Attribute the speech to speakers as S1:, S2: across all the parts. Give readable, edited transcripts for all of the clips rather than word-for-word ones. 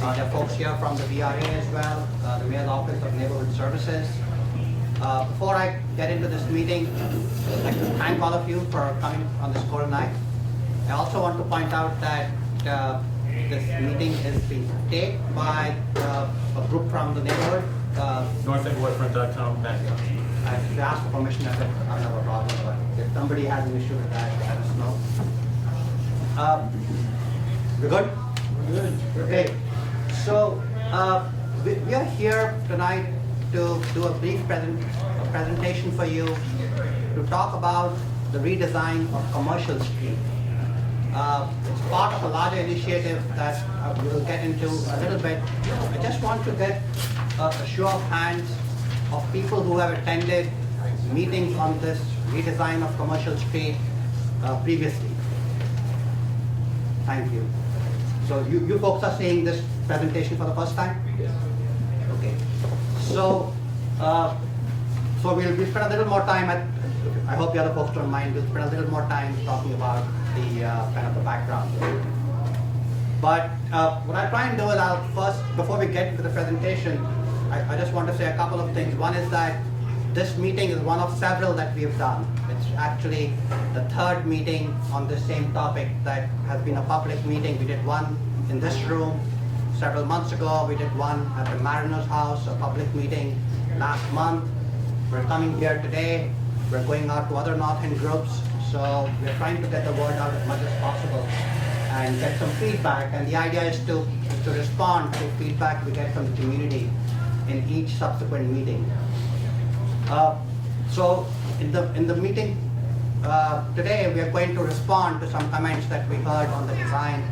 S1: There are folks here from the VRA as well, the Mayor's Office of Neighborhood Services. Before I get into this meeting, I'd like to thank all of you for coming on this cold night. I also want to point out that this meeting is being taped by a group from the neighborhood.
S2: NorthEndWaterfront.com backup.
S1: I should ask for permission. I don't have a problem, but if somebody has an issue with that, let us know. We're good?
S2: Good.
S1: Okay. So we are here tonight to do a brief presentation for you to talk about the redesign of Commercial Street. It's part of a larger initiative that we'll get into a little bit. I just want to get a show of hands of people who have attended meetings on this redesign of Commercial Street previously. Thank you. So you folks are seeing this presentation for the first time?
S2: Yes.
S1: Okay. So we'll spend a little more time I hope the other folks don't mind, we'll spend a little more time talking about the kind of the background. But what I'll try and do is I'll first, before we get into the presentation, I just want to say a couple of things. One is that this meeting is one of several that we have done. It's actually the third meeting on the same topic that has been a public meeting. We did one in this room several months ago. We did one at the Mariner's House, a public meeting last month. We're coming here today. We're going out to other North End groups. So we're trying to get the word out as much as possible and get some feedback. And the idea is to respond to feedback we get from the community in each subsequent meeting. So in the meeting today, we are going to respond to some comments that we heard on the design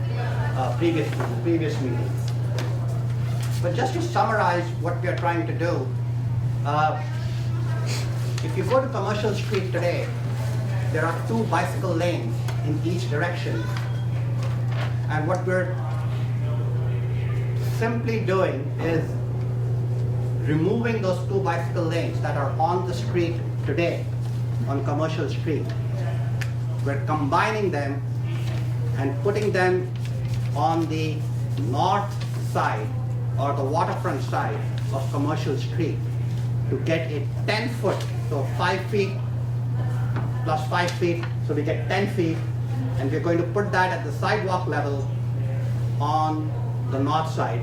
S1: previous meetings. But just to summarize what we are trying to do, if you go to Commercial Street today, there are 2 bicycle lanes in each direction. And what we're simply doing is removing those 2 bicycle lanes that are on the street today, on Commercial Street. We're combining them and putting them on the north side or the waterfront side of Commercial Street to get a 10-foot, so 5 feet plus 5 feet, so we get 10 feet, and we're going to put that at the sidewalk level on the north side.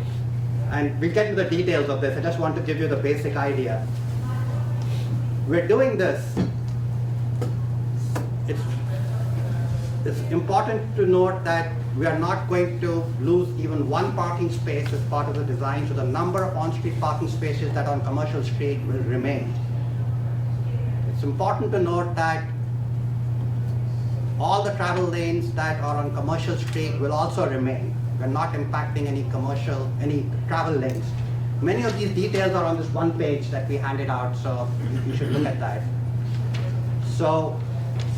S1: And we'll get into the details of this. I just want to give you the basic idea. We're doing this. It's important to note that we are not going to lose even 1 parking space as part of the design, so the number of on-street parking spaces that are on Commercial Street will remain. It's important to note that all the travel lanes that are on Commercial Street will also remain. We're not impacting any travel lanes. Many of these details are on this one page that we handed out, so you should look at that. So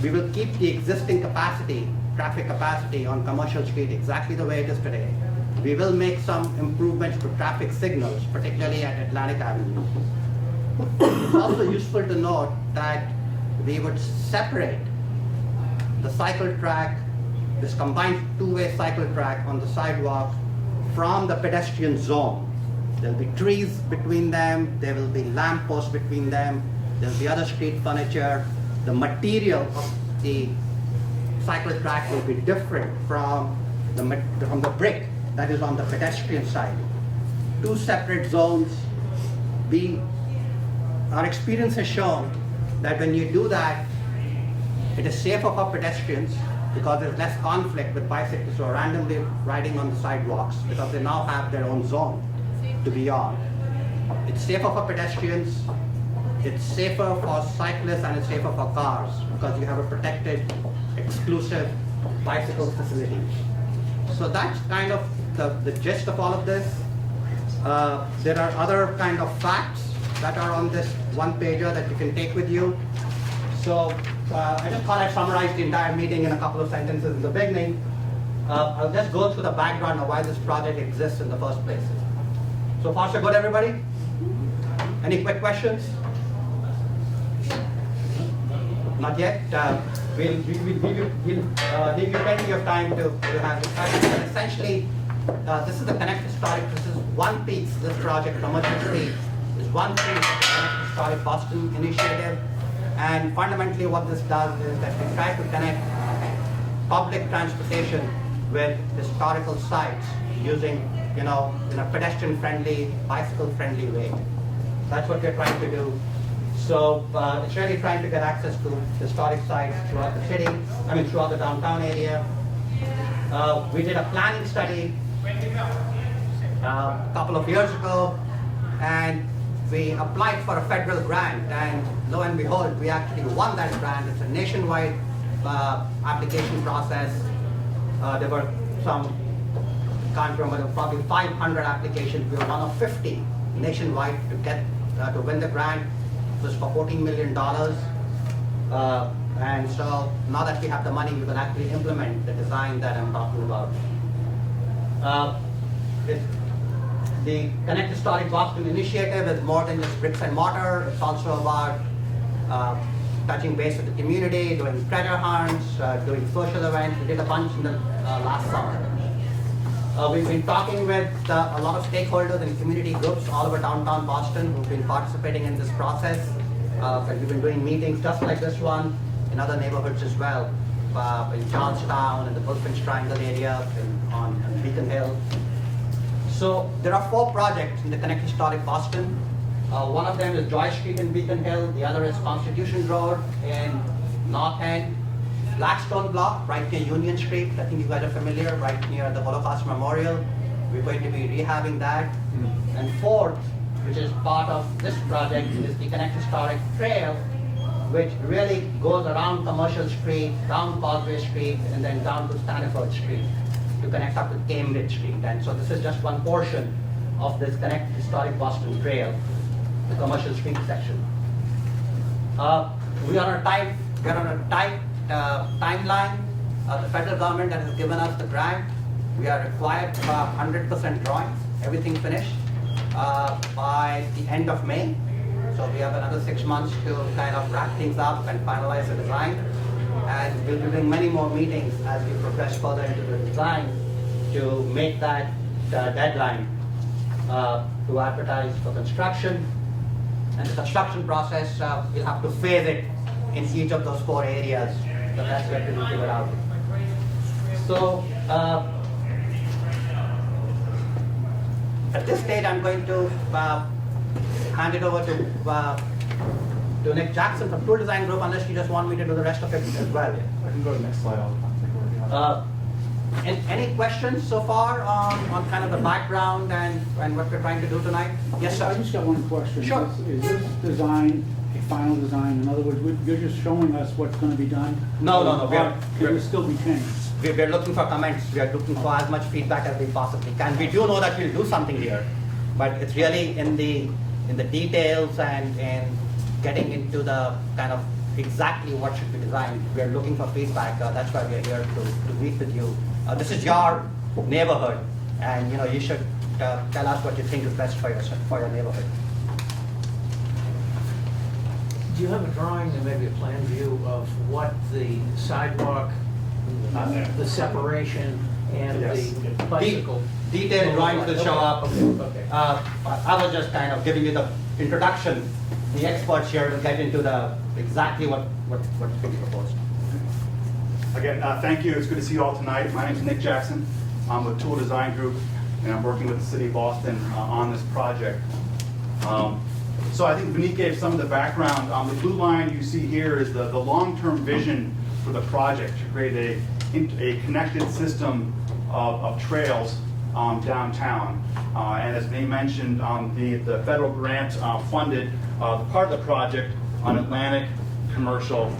S1: we will keep the existing traffic capacity on Commercial Street exactly the way it is today. We will make some improvements to traffic signals, particularly at Atlantic Avenue. It's also useful to note that we would separate the cycle track, this combined 2-way cycle track on the sidewalk, from the pedestrian zone. There'll be trees between them, there will be lamp posts between them, there'll be other street furniture. The material of the cycle track will be different from the brick that is on the pedestrian side. 2 separate zones. Our experience has shown that when you do that, it is safer for pedestrians because there's less conflict with bicyclists who are randomly riding on the sidewalks because they now have their own zone to be on. It's safer for pedestrians, it's safer for cyclists, and it's safer for cars because you have a protected, exclusive bicycle facility. So that's kind of the gist of all of this. There are other kind of facts that are on this one-pager that you can take with you. So I just thought I'd summarize the entire meeting in a couple of sentences in the beginning. I'll just go through the background of why this project exists in the first place. So far so good, everybody? Any quick questions? Not yet. We'll give you plenty of time to have discussions. But essentially, this is the Connect Historic. This is one piece. This project, Commercial Street, is one piece of the Connect Historic Boston initiative. And fundamentally, what this does is that we try to connect public transportation with historical sites using, in a pedestrian-friendly, bicycle-friendly way. That's what we're trying to do. So it's really trying to get access to historic sites throughout the city, throughout the downtown area. We did a planning study a couple of years ago, and we applied for a federal grant, and lo and behold, we actually won that grant. It's a nationwide application process. There were some, can't remember, probably 500 applications. We were one of 50 nationwide to win the grant. It was for $14 million. And so now that we have the money, we will actually implement the design that I'm talking about. The Connect Historic Boston initiative is more than just bricks and mortar. It's also about touching base with the community, doing treasure hunts, doing social events. We did a bunch in the last summer. We've been talking with a lot of stakeholders and community groups all over downtown Boston who've been participating in this process. And we've been doing meetings just like this one in other neighborhoods as well, in Johnstown, in the Bullfinch Triangle area, on Beacon Hill. So there are 4 projects in the Connect Historic Boston. One of them is Joy Street in Beacon Hill. The other is Constitution Road in North End. Blackstone Block, right near Union Street. I think you guys are familiar, right near the Holocaust Memorial. We're going to be rehabbing that. And 4th, which is part of this project, is the Connect Historic Trail, which really goes around Commercial Street, down Causeway Street, and then down to Staniford Street to connect up with Cambridge Street. And so this is just one portion of this Connect Historic Boston Trail, the Commercial Street section. We are on a tight timeline. The federal government that has given us the grant, we are required to have 100% drawings, everything finished, by the end of May. So we have another 6 months to kind of wrap things up and finalize the design. And we'll be doing many more meetings as we progress further into the design to make that deadline to advertise for construction. And the construction process, we'll have to phase it in each of those 4 areas. So that's what we'll figure out. So at this stage, I'm going to hand it over to Nick Jackson from Tool Design Group, unless you just want me to do the rest of it as well.
S3: I can go to the next slide. I'll take over.
S1: Any questions so far on kind of the background and what we're trying to do tonight? Yes,
S4: I
S1: sir.
S4: just got one question.
S1: Sure.
S4: Is this design a final design? In other words, you're just showing us what's going to be done?
S1: No.
S4: It will still be changed?
S1: We're looking for comments. We are looking for as much feedback as we possibly can. We do know that we'll do something here, but it's really in the details and getting into the kind of exactly what should be designed. We're looking for feedback. That's why we're here to meet with you. This is your neighborhood, and you should tell us what you think is best for your neighborhood.
S5: Do you have a drawing and maybe a plan view of what the sidewalk, the separation, and
S3: Yes.
S5: the bicycle?
S1: Detailed drawings will show up.
S5: Okay.
S1: I was just kind of giving you the introduction. The experts here will get into exactly what's being proposed.
S3: Again, thank you. It's good to see you all tonight. My name is Nick Jackson. I'm with Tool Design Group, and I'm working with the City of Boston on this project. So I think Vineet gave some of the background. The blue line you see here is the long-term vision for the project to create a connected system of trails downtown. And as Vineet mentioned, the federal grant funded part of the project on Atlantic, Commercial,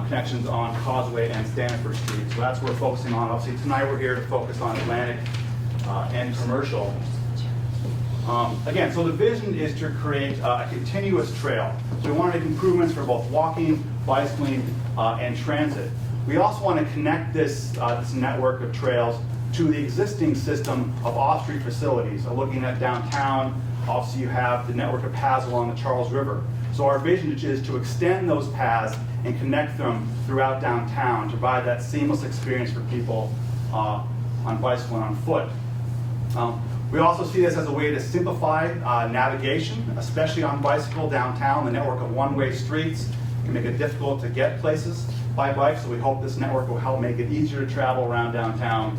S3: connections on Causeway and Staniford Street. So that's what we're focusing on. Obviously tonight we're here to focus on Atlantic and Commercial. Again, so the vision is to create a continuous trail. So we want to make improvements for both walking, bicycling, and transit. We also want to connect this network of trails to the existing system of off-street facilities. Looking at downtown, obviously you have the network of paths along the Charles River. So our vision is to extend those paths and connect them throughout downtown to provide that seamless experience for people on bicycle and on foot. We also see this as a way to simplify navigation, especially on bicycle downtown. The network of one-way streets can make it difficult to get places by bike, so we hope this network will help make it easier to travel around downtown.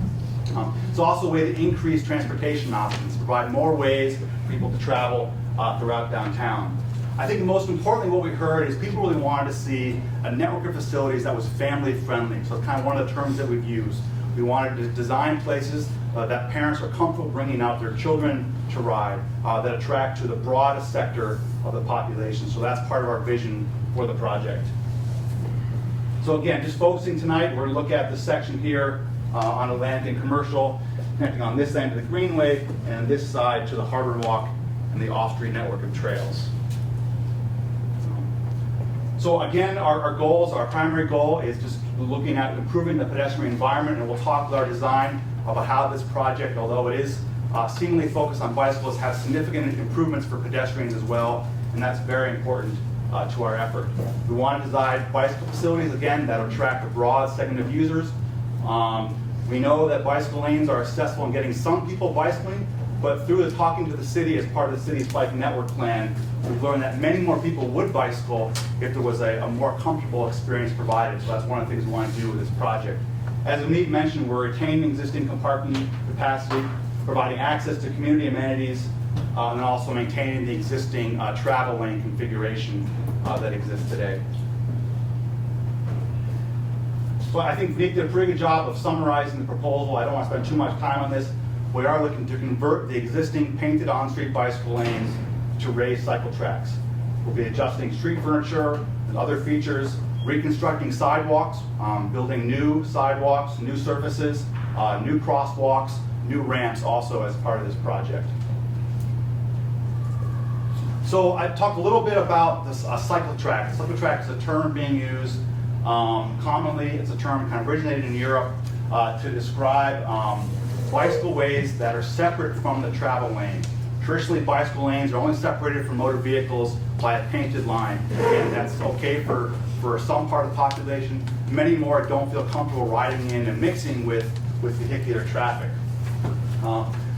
S3: It's also a way to increase transportation options, provide more ways for people to travel throughout downtown. I think most importantly what we heard is people really wanted to see a network of facilities that was family friendly. So it's kind of one of the terms that we've used. We wanted to design places that parents are comfortable bringing out their children to ride, that attract to the broadest sector of the population. So that's part of our vision for the project. So again, just focusing tonight, we're going to look at the section here on Atlantic Commercial, connecting on this end to the Greenway and this side to the Harbor Walk and the off-street network of trails. So again, our goals, our primary goal is just looking at improving the pedestrian environment, and we'll talk with our design about how this project, although it is seemingly focused on bicycles, has significant improvements for pedestrians as well, and that's very important to our effort. We want to design bicycle facilities, again, that attract a broad segment of users. We know that bicycle lanes are accessible in getting some people bicycling, but through the talking to the city as part of the city's bike network plan, we've learned that many more people would bicycle if there was a more comfortable experience provided. So that's one of the things we want to do with this project. As Amit mentioned, we're retaining existing parking capacity, providing access to community amenities, and also maintaining the existing travel lane configuration that exists today. So I think Nick did a pretty good job of summarizing the proposal. I don't want to spend too much time on this. We are looking to convert the existing painted on-street bicycle lanes to raised cycle tracks. We'll be adjusting street furniture and other features, reconstructing sidewalks, building new sidewalks, new surfaces, new crosswalks, new ramps also as part of this project. So I talked a little bit about this cycle track. A cycle track is a term being used commonly. It's a term kind of originated in Europe to describe bicycle ways that are separate from the travel lane. Traditionally, bicycle lanes are only separated from motor vehicles by a painted line. And that's okay for some part of the population. Many more don't feel comfortable riding in and mixing with vehicular traffic.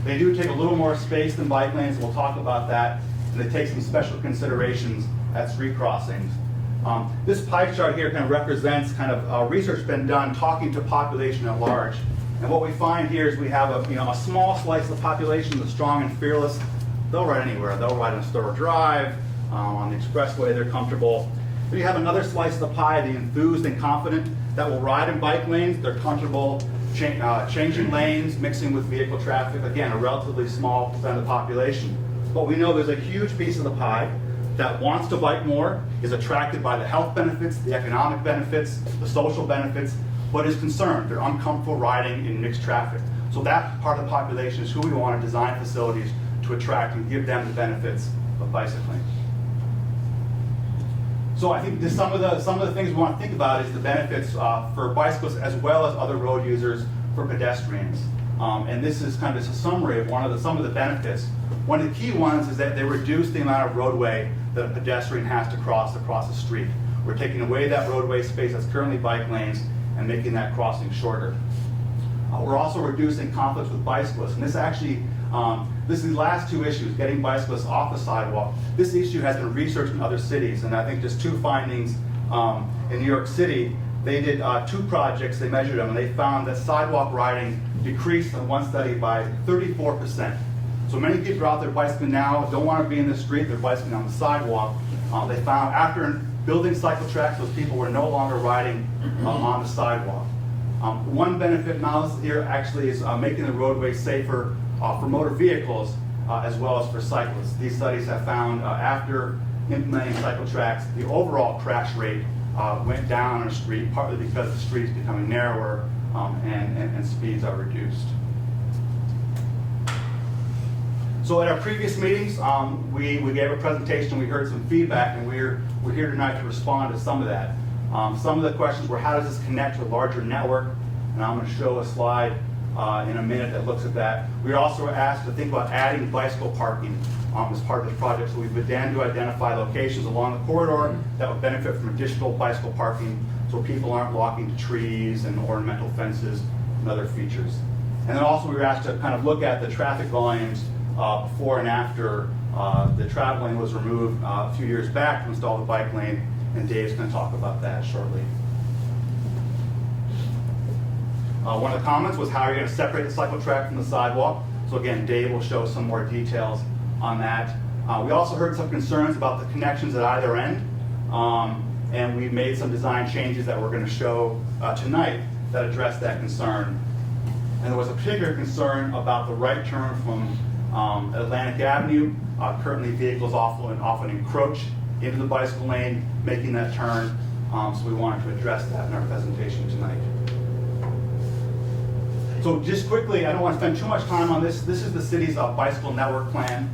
S3: They do take a little more space than bike lanes, and we'll talk about that. And they take some special considerations at street crossings. This pie chart here kind of represents kind of research been done talking to population at large. And what we find here is we have a small slice of the population, the strong and fearless. They'll ride anywhere. They'll ride on Storer Drive, on the expressway, they're comfortable. But you have another slice of the pie, the enthused and confident, that will ride in bike lanes. They're comfortable changing lanes, mixing with vehicle traffic. Again, a relatively small percent of the population. But we know there's a huge piece of the pie that wants to bike more, is attracted by the health benefits, the economic benefits, the social benefits, but is concerned. They're uncomfortable riding in mixed traffic. So that part of the population is who we want to design facilities to attract and give them the benefits of bicycling. So I think some of the things we want to think about is the benefits for bicyclists as well as other road users for pedestrians. And this is kind of just a summary of some of the benefits. One of the key ones is that they reduce the amount of roadway that a pedestrian has to cross the street. We're taking away that roadway space that's currently bike lanes and making that crossing shorter. We're also reducing conflicts with bicyclists, and this actually, this is the last two issues, getting bicyclists off the sidewalk. This issue has been researched in other cities, and I think just two findings in New York City. They did 2 projects, they measured them, and they found that sidewalk riding decreased in one study by 34%. So many people are out there bicycling now, don't want to be in the street, they're bicycling on the sidewalk. They found after building cycle tracks, those people were no longer riding on the sidewalk. One benefit analysis here actually is making the roadway safer for motor vehicles as well as for cyclists. These studies have found after implementing cycle tracks, the overall crash rate went down on a street, partly because the street is becoming narrower and speeds are reduced. So at our previous meetings, we gave a presentation, we heard some feedback, and we're here tonight to respond to some of that. Some of the questions were, how does this connect to a larger network? And I'm going to show a slide in a minute that looks at that. We also were asked to think about adding bicycle parking as part of this project. So we've began to identify locations along the corridor that would benefit from additional bicycle parking so people aren't walking to trees and ornamental fences and other features. And then also we were asked to kind of look at the traffic volumes before and after the travel lane was removed a few years back to install the bike lane, and Dave's going to talk about that shortly. One of the comments was how you're going to separate the cycle track from the sidewalk. So again, Dave will show some more details on that. We also heard some concerns about the connections at either end, and we made some design changes that we're going to show tonight that address that concern. And there was a particular concern about the right turn from Atlantic Avenue. Currently, vehicles often encroach into the bicycle lane, making that turn. So we wanted to address that in our presentation tonight. So just quickly, I don't want to spend too much time on this. This is the city's bicycle network plan.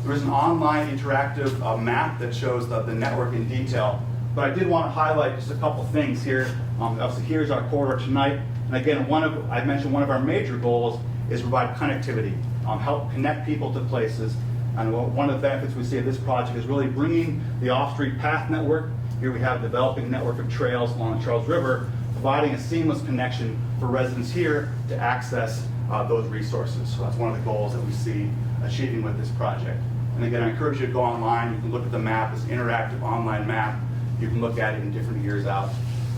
S3: There is an online interactive map that shows the network in detail. But I did want to highlight just a couple things here. Obviously, here's our corridor tonight. And again, I mentioned one of our major goals is provide connectivity, help connect people to places. And one of the benefits we see of this project is really bringing the off-street path network. Here we have a developing network of trails along the Charles River, providing a seamless connection for residents here to access those resources. So that's one of the goals that we see achieving with this project. And again, I encourage you to go online. You can look at the map, this interactive online map. You can look at it in different years out.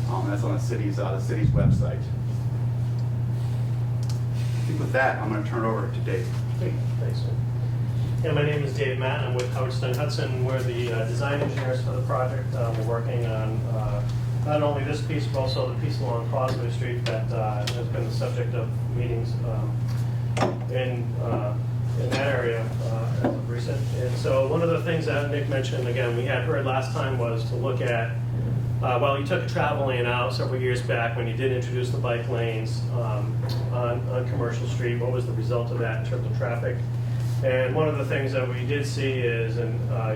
S3: And that's on the city's website. I think with that, I'm going to turn it over to Dave.
S6: Great, thanks. Yeah, my name is Dave Matt. I'm with Howard Stone Hudson. We're the design engineers for the project. We're working on not only this piece, but also the piece along Causeway Street that has been the subject of meetings in that area as of recent. And so one of the things that Nick mentioned, again, we had heard last time was to look at, well, he took a travel lane out several years back when he did introduce the bike lanes on Commercial Street. What was the result of that in terms of traffic? And one of the things that we did see is, and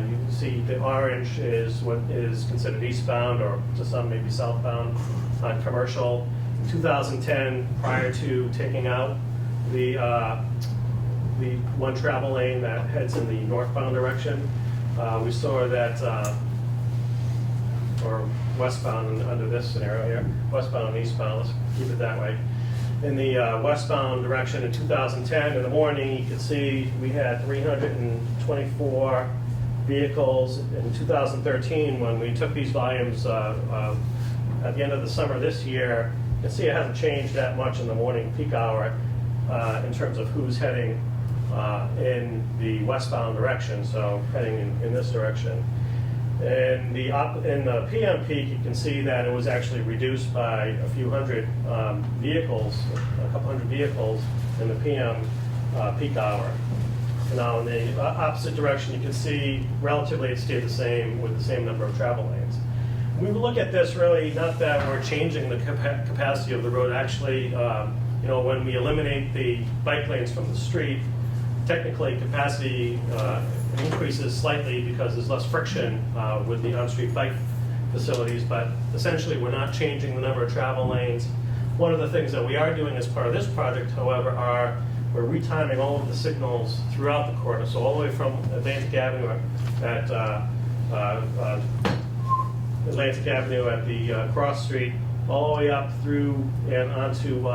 S6: you can see the orange is what is considered eastbound, or to some maybe southbound on Commercial. In 2010, prior to taking out the one travel lane that heads in the northbound direction, we saw that, or westbound under this scenario here, westbound and eastbound, let's keep it that way. In the westbound direction in 2010, in the morning, you could see we had 324 vehicles. In 2013, when we took these volumes at the end of the summer this year, you can see it hasn't changed that much in the morning peak hour in terms of who's heading in the westbound direction, so heading in this direction. In the PM peak, you can see that it was actually reduced by a few hundred vehicles, a couple hundred vehicles in the PM peak hour. Now in the opposite direction, you can see relatively it stayed the same with the same number of travel lanes. We look at this really not that we're changing the capacity of the road. Actually, you know, when we eliminate the bike lanes from the street, technically capacity increases slightly because there's less friction with the on-street bike facilities, but essentially we're not changing the number of travel lanes. One of the things that we are doing as part of this project, however, we're retiming all of the signals throughout the corridor, so all the way from Atlantic Avenue at the cross street, all the way up through and onto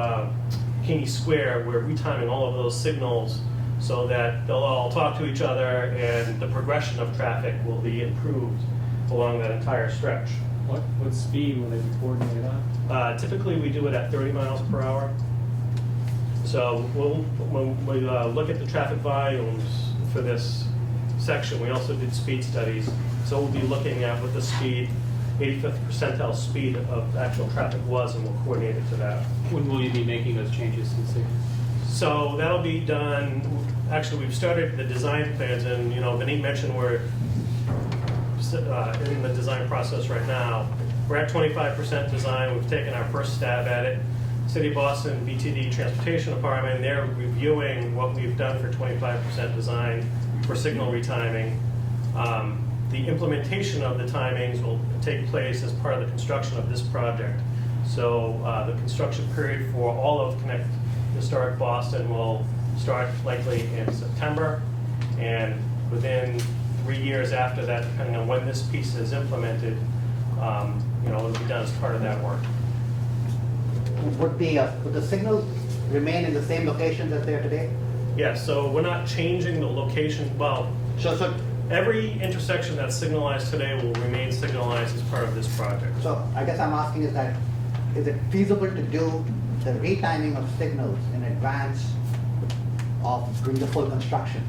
S6: Keeney Square. We're retiming all of those signals so that they'll all talk to each other and the progression of traffic will be improved along that entire stretch.
S2: What speed will they be coordinated on?
S6: Typically, we do it at 30 miles per hour. So when we look at the traffic volumes for this section, we also did speed studies. So we'll be looking at what the speed, 85th percentile speed of actual traffic was, and we'll coordinate it to that.
S2: When will you be making those changes to the city?
S6: So that'll be done, actually we've started the design plans, and you know, Vineet mentioned we're in the design process right now. We're at 25% design, we've taken our first stab at it. City of Boston, BTD Transportation Department, they're reviewing what we've done for 25% design for signal retiming. The implementation of the timings will take place as part of the construction of this project. So the construction period for all of Connect Historic Boston will start likely in September, and within 3 years after that, depending on when this piece is implemented, you know, it'll be done as part of that work.
S1: Would the signal remain in the same locations as they are today?
S6: Yes, so we're not changing the location, well,
S1: So,
S6: every intersection that's signalized today will remain signalized as part of this project.
S1: so I guess I'm asking is that, is it feasible to do the retiming of signals in advance of doing the full construction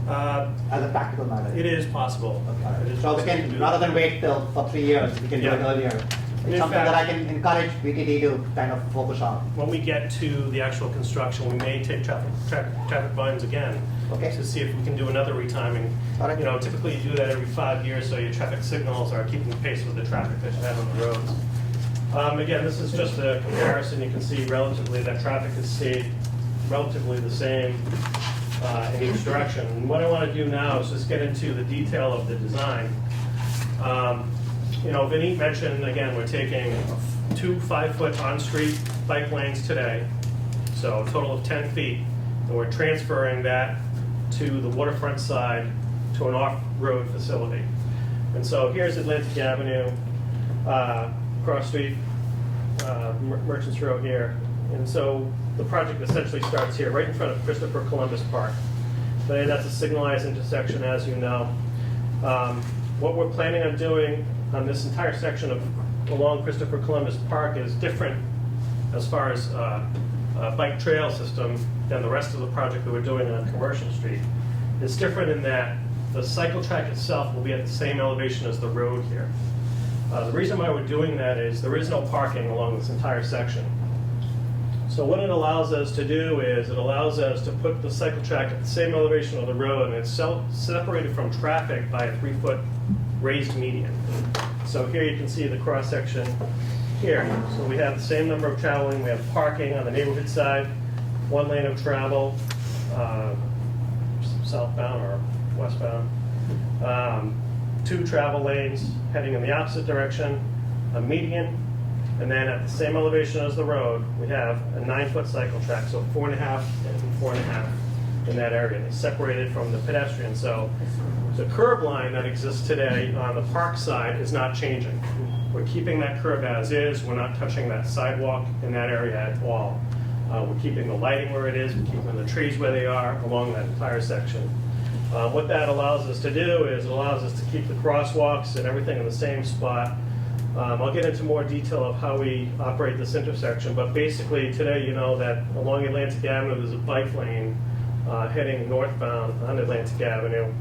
S1: as a practical matter?
S6: It is possible. It is
S1: So we
S6: possible to
S1: can,
S6: do
S1: rather
S6: that.
S1: than wait till for 3 years, we can do it
S6: Yeah.
S1: earlier.
S6: In
S1: It's something that I
S6: fact-
S1: can encourage BTD to kind of focus on.
S6: When we get to the actual construction, we may take traffic volumes again
S1: Okay.
S6: to see if we can do another retiming.
S1: All right.
S6: You know, typically you do that every 5 years, so your traffic signals are keeping pace with the traffic that you have on the roads. Again, this is just a comparison. You can see relatively that traffic is stayed relatively the same in each direction. And what I want to do now is just get into the detail of the design. You know, Vinny mentioned, again, we're taking 2 5-foot on-street bike lanes today, so a total of 10 feet, and we're transferring that to the waterfront side to an off-road facility. And so here's Atlantic Avenue, cross street, Merchants Row here. And so the project essentially starts here, right in front of Christopher Columbus Park. But that's a signalized intersection, as you know. What we're planning on doing on this entire section of along Christopher Columbus Park is different as far as a bike trail system than the rest of the project that we're doing on Commercial Street. It's different in that the cycle track itself will be at the same elevation as the road here. The reason why we're doing that is there is no parking along this entire section. So what it allows us to do is it allows us to put the cycle track at the same elevation of the road, and it's separated from traffic by a 3-foot raised median. So here you can see the cross-section here. So we have the same number of traveling, we have parking on the neighborhood side, 1 lane of travel, southbound or westbound, 2 travel lanes heading in the opposite direction, a median, and then at the same elevation as the road, we have a 9-foot cycle track, so 4.5 and 4.5 in that area. It's separated from the pedestrian. So the curb line that exists today on the park side is not changing. We're keeping that curb as is. We're not touching that sidewalk in that area at all. We're keeping the lighting where it is. We're keeping the trees where they are along that entire section. What that allows us to do is it allows us to keep the crosswalks and everything in the same spot. I'll get into more detail of how we operate this intersection, but basically today you know that along Atlantic Avenue there's a bike lane heading northbound on Atlantic Avenue.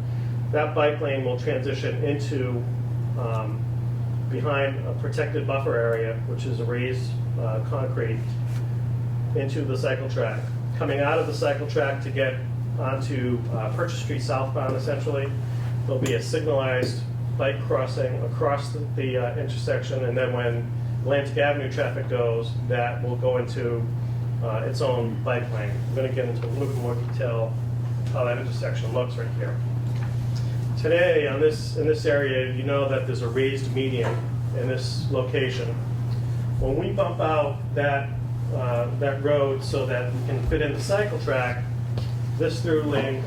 S6: That bike lane will transition into behind a protected buffer area, which is a raised concrete, into the cycle track. Coming out of the cycle track to get onto Purchase Street southbound, essentially, there'll be a signalized bike crossing across the intersection, and then when Atlantic Avenue traffic goes, that will go into its own bike lane. I'm going to get into a little bit more detail how that intersection looks right here. Today, in this area, you know that there's a raised median in this location. When we bump out that road so that we can fit in the cycle track, this through lane,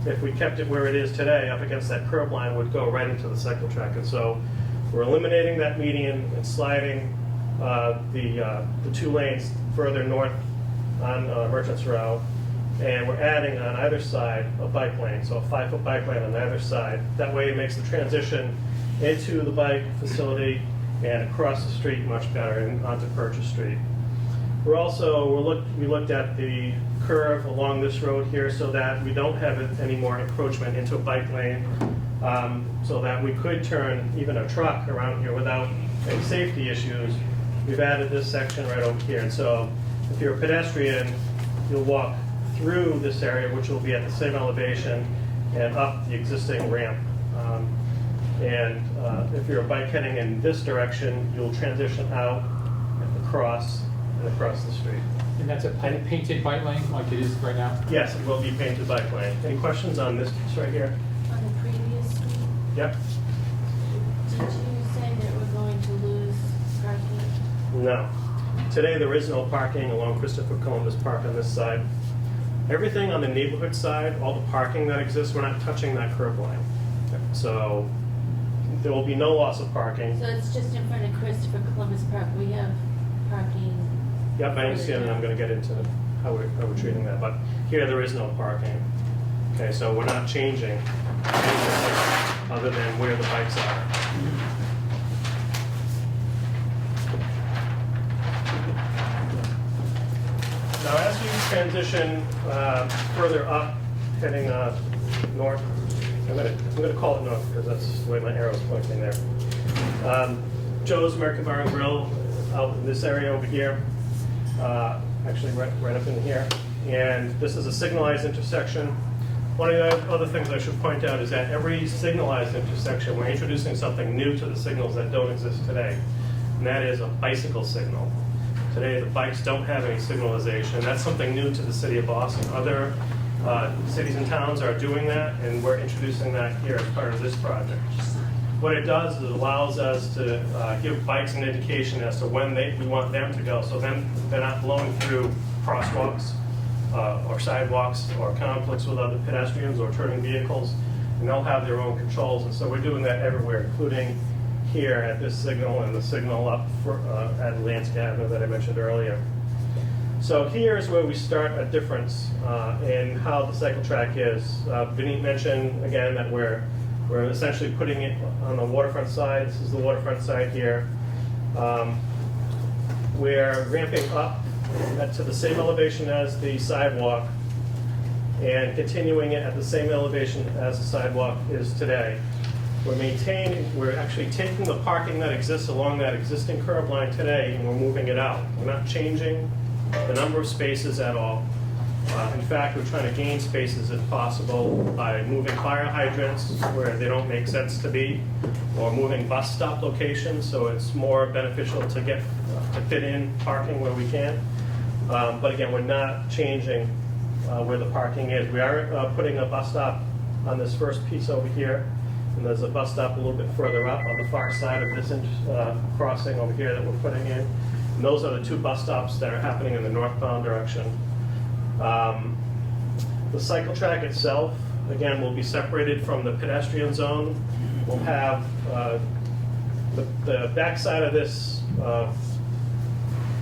S6: if we kept it where it is today, up against that curb line, would go right into the cycle track. And so we're eliminating that median and sliding the 2 lanes further north on Merchants Row, and we're adding on either side a bike lane, so a 5-foot bike lane on either side. That way it makes the transition into the bike facility and across the street much better and onto Purchase Street. We looked at the curve along this road here so that we don't have any more encroachment into a bike lane, so that we could turn even a truck around here without any safety issues. We've added this section right over here. And so if you're a pedestrian, you'll walk through this area, which will be at the same elevation, and up the existing ramp. If you're a bike heading in this direction, you'll transition out, across, and across the street.
S7: And that's a painted bike lane like it is right now?
S6: Yes, it will be painted bike lane. Any questions on this piece right here?
S8: On the previous street,
S6: Yep.
S8: did you say that we're going to lose parking?
S6: No. Today, there is no parking along Christopher Columbus Park on this side. Everything on the neighborhood side, all the parking that exists, we're not touching that curb line. So there will be no loss of parking.
S8: So it's just in front of Christopher Columbus Park, we have parking
S6: Yep, I understand, and I'm gonna get into how we're treating that, but here there is no parking. Okay, so we're not changing anything other than where the bikes are. Now, as you transition further up, heading north, I'm gonna call it north because that's the way my arrow's pointing there. Joe's American Bar and Grill out in this area over here, actually right up in here. And this is a signalized intersection. One of the other things I should point out is that every signalized intersection, we're introducing something new to the signals that don't exist today, and that is a bicycle signal. Today, the bikes don't have any signalization. That's something new to the city of Boston. Other cities and towns are doing that, and we're introducing that here as part of this project. What it does is it allows us to give bikes an indication as to when we want them to go, so then they're not blowing through crosswalks or sidewalks or conflicts with other pedestrians or turning vehicles, and they'll have their own controls. And so we're doing that everywhere, including here at this signal and the signal up at Lansing Avenue that I mentioned earlier. So here's where we start a difference in how the cycle track is. Vineet mentioned again that we're essentially putting it on the waterfront side. This is the waterfront side here. We're ramping up to the same elevation as the sidewalk and continuing it at the same elevation as the sidewalk is today. We're actually taking the parking that exists along that existing curb line today and we're moving it out. We're not changing the number of spaces at all. In fact, we're trying to gain spaces if possible by moving fire hydrants where they don't make sense to be, or moving bus stop locations so it's more beneficial to fit in parking where we can. But again, we're not changing where the parking is. We are putting a bus stop on this first piece over here, and there's a bus stop a little bit further up on the far side of this crossing over here that we're putting in. And those are the two bus stops that are happening in the northbound direction. The cycle track itself, again, will be separated from the pedestrian zone. We'll have the backside of this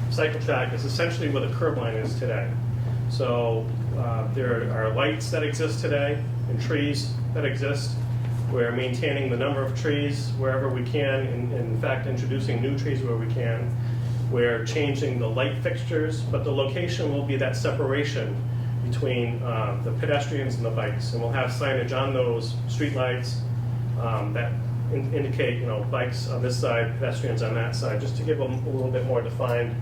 S6: cycle track is essentially where the curb line is today. So there are lights that exist today and trees that exist. We're maintaining the number of trees wherever we can, and in fact introducing new trees where we can. We're changing the light fixtures, but the location will be that separation between the pedestrians and the bikes. And we'll have signage on those street lights that indicate, bikes on this side, pedestrians on that side, just to give them a little bit more defined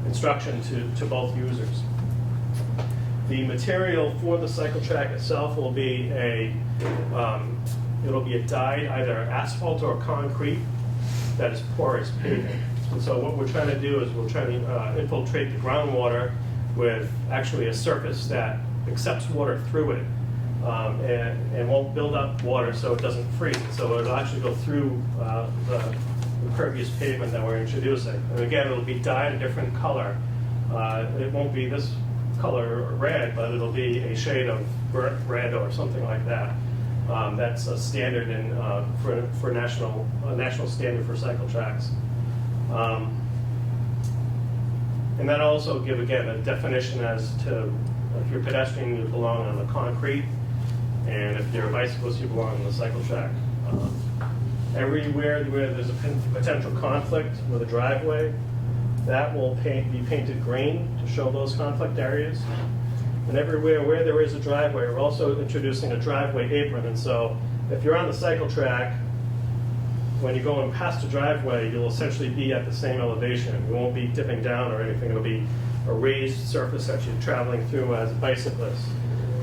S6: instruction to both users. The material for the cycle track itself will be it'll be a dyed either asphalt or concrete that is porous paving. And so what we're trying to do is we're trying to infiltrate the groundwater with actually a surface that accepts water through it and won't build up water so it doesn't freeze. So it'll actually go through the impervious pavement that we're introducing. And again, it'll be dyed a different color. It won't be this color red, but it'll be a shade of red or something like that. That's a standard for national standard for cycle tracks. And that also give, again, a definition as to if you're a pedestrian, you belong on the concrete, and if you're a bicyclist, you belong on the cycle track. Everywhere where there's a potential conflict with a driveway, that will be painted green to show those conflict areas. And everywhere where there is a driveway, we're also introducing a driveway apron. And so if you're on the cycle track, when you're going past a driveway, you'll essentially be at the same elevation. You won't be dipping down or anything. It'll be a raised surface that you're traveling through as a bicyclist.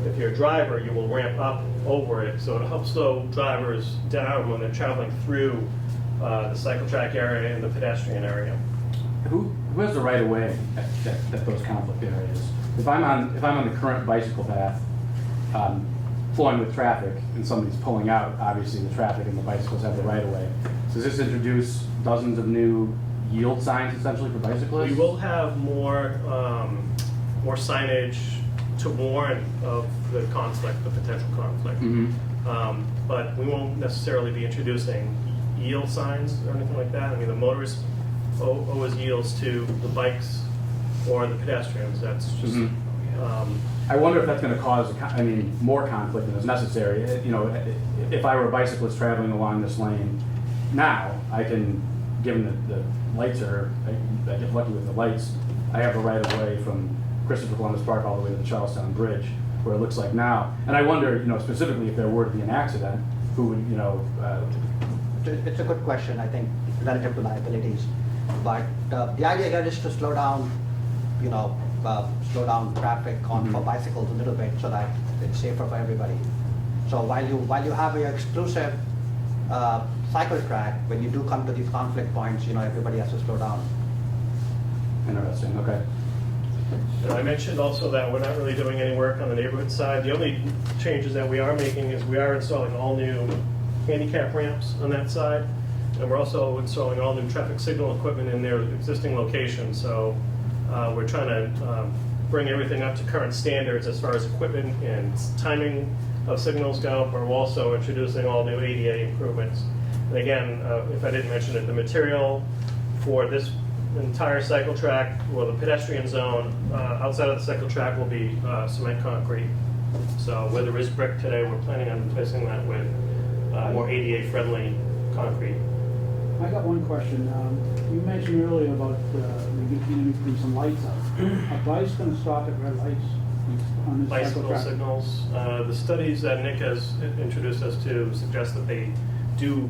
S6: If you're a driver, you will ramp up over it. So it helps slow drivers down when they're traveling through the cycle track area and the pedestrian area.
S4: Who has the right of way at those conflict areas? If I'm on the current bicycle path, flowing with traffic, and somebody's pulling out, obviously the traffic and the bicycles have the right of way. Does this introduce dozens of new yield signs essentially for bicyclists?
S6: We will have more signage to warn of the conflict, the potential conflict.
S4: Mm-hmm.
S6: But we won't necessarily be introducing yield signs or anything like that. I mean, the motorists always yields to the bikes or the pedestrians. That's just,
S4: Mhm. I wonder if that's gonna cause, more conflict than is necessary. You know, if I were a bicyclist traveling along this lane now, I can, given that the lights are, I get lucky with the lights, I have a right of way from Christopher Columbus Park all the way to the Charlestown Bridge, where it looks like now. And I wonder, specifically if there were to be an accident, who would,
S1: It's a good question, I think, relative to liabilities. But the idea here is to slow down, slow down traffic for bicycles a little bit so that it's safer for everybody. So while you have your exclusive cycle track, when you do come to these conflict points, everybody has to slow down.
S4: Interesting, okay.
S6: And I mentioned also that we're not really doing any work on the neighborhood side. The only changes that we are making is we are installing all new handicap ramps on that side. And we're also installing all new traffic signal equipment in their existing location. So we're trying to bring everything up to current standards as far as equipment and timing of signals go. We're also introducing all new ADA improvements. And again, if I didn't mention it, the material for this entire cycle track, or the pedestrian zone outside of the cycle track, will be cement concrete. So where there is brick today, we're planning on replacing that with more ADA-friendly concrete.
S9: I got one question. You mentioned earlier about maybe putting some lights up. Are bikes going to stop at red lights on this cycle
S6: Bicycle
S9: track?
S6: signals. The studies that Nick has introduced us to suggest that they do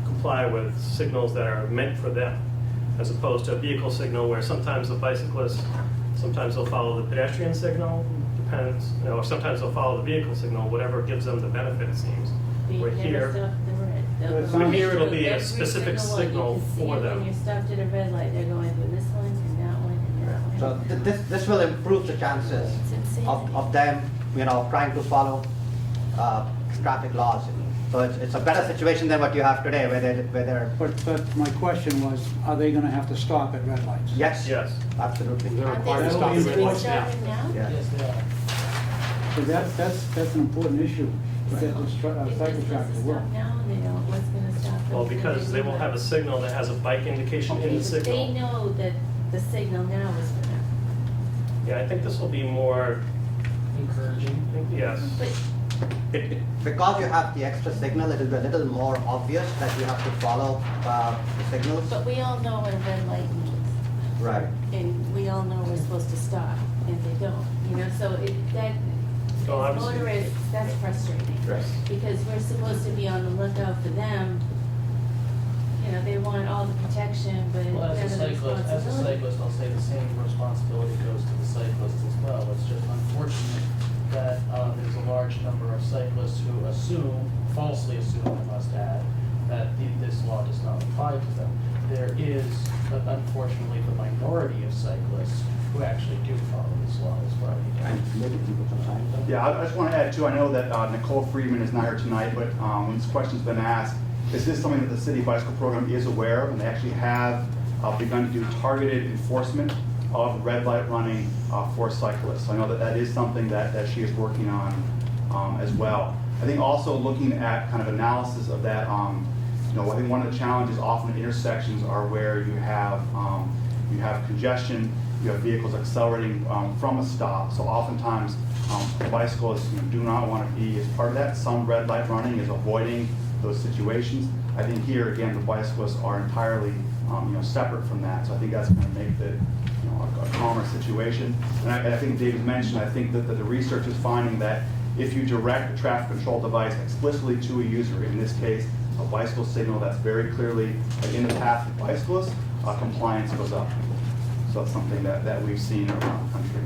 S6: comply with signals that are meant for them, as opposed to a vehicle signal where sometimes the bicyclists, sometimes they'll follow the pedestrian signal, depends, or sometimes they'll follow the vehicle signal, whatever gives them the benefit, it seems. We're here.
S9: But
S6: here it'll be a specific signal for them.
S8: When you're stopped at a red light, they're going through this one and that one and that one.
S1: So this will improve the chances
S8: It's insanity.
S1: of them, trying to follow traffic laws. So it's a better situation than what you have today, where they're
S9: But my question was, are they going to have to stop at red lights?
S1: yes,
S6: Yes.
S1: absolutely.
S7: They're
S8: Aren't
S7: required to
S8: they
S7: stop at
S8: supposed to
S7: red
S8: be
S7: lights now.
S8: stopping now?
S1: Yeah.
S5: Yes, they are.
S9: So that's an important issue, to get this
S8: If they're
S9: cycle
S8: supposed
S9: track
S8: to
S9: to work.
S8: stop now, and they don't, what's gonna stop them?
S6: Well,
S8: from
S6: because they
S8: doing
S6: will
S8: that?
S6: have a signal that has a bike indication in
S8: Okay,
S6: the
S8: but they
S6: signal.
S8: know that the signal now is for them.
S6: Yeah, I think this will be more,
S5: Encouraging.
S6: yes.
S8: But
S1: Because you have the extra signal, it will be a little more obvious that you have to follow the signals.
S8: But we all know what a red light means,
S1: Right.
S8: and we all know we're supposed to stop, and they don't, so that,
S6: Oh,
S8: as
S6: obviously.
S8: motorists, that's frustrating.
S1: Right.
S8: Because we're supposed to be on the lookout for them, they want all the protection, but
S10: Well,
S8: none of
S10: as
S8: the
S10: a
S8: responsibility.
S10: cyclist, I'll say the same responsibility goes to the cyclist as well. It's just unfortunate that there's a large number of cyclists who falsely assume, I must add, that this law does not apply to them. There is, unfortunately, the minority of cyclists who actually do follow this law as well.
S3: Yeah, I just want to add too, I know that Nicole Friedman is not here tonight, but when this question's been asked, is this something that the city bicycle program is aware of? And they actually have begun to do targeted enforcement of red light running for cyclists. So I know that that is something that she is working on as well. I think also looking at kind of analysis of that, I think one of the challenges often intersections are where you have congestion, you have vehicles accelerating from a stop. So oftentimes bicyclists do not want to be as part of that. Some red light running is avoiding those situations. I think here again the bicyclists are entirely separate from that. So I think that's going to make a calmer situation. And I think David mentioned, I think that the research is finding that if you direct a traffic control device explicitly to a user, in this case a bicycle signal that's very clearly in the path of bicyclists, compliance goes up. So that's something that we've seen around the country.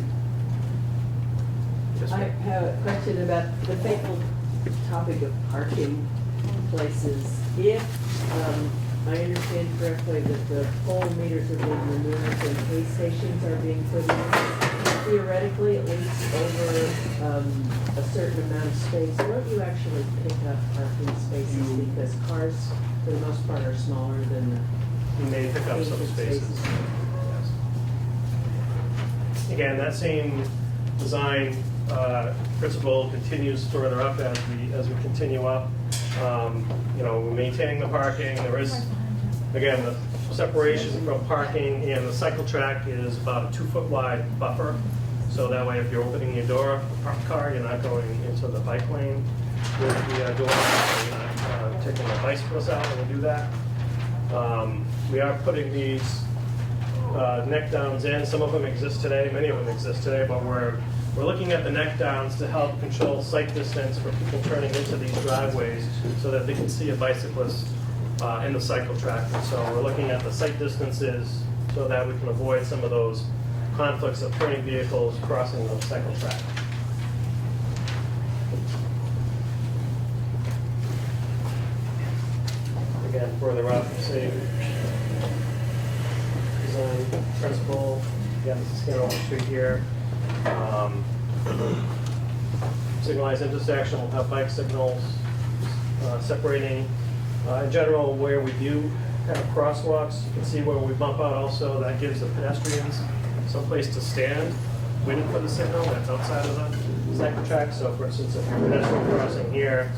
S3: Yes,
S11: I
S3: ma'am.
S11: have a question about the fateful topic of parking places. If I understand correctly that the pole meters are being removed and pay stations are being put in, theoretically, at least over a certain amount of space, where do you actually pick up parking spaces? Because cars, for the most part, are smaller than
S6: You may pick up some
S11: painted
S6: spaces. Yes. Again, that same design principle continues further up as we continue up. We're maintaining the parking. There is Again, the separation from parking and the cycle track is about a 2-foot wide buffer. So that way, if you're opening your door, the parked car, you're not going into the bike lane with the door. You're not taking the bicycles out when you do that. We are putting these neck downs in. Some of them exist today, many of them exist today, but we're looking at the neck downs to help control sight distance for people turning into these driveways so that they can see a bicyclist in the cycle track. And so we're looking at the sight distances so that we can avoid some of those conflicts of turning vehicles crossing the cycle track. Again, further up, you see design principle. Again, this is Scanlon Street here. Signalized intersection will have bike signals separating. In general, where we do have crosswalks, you can see where we bump out also, that gives the pedestrians some place to stand waiting for the signal that's outside of the cycle track. So for instance, if you're pedestrian crossing here,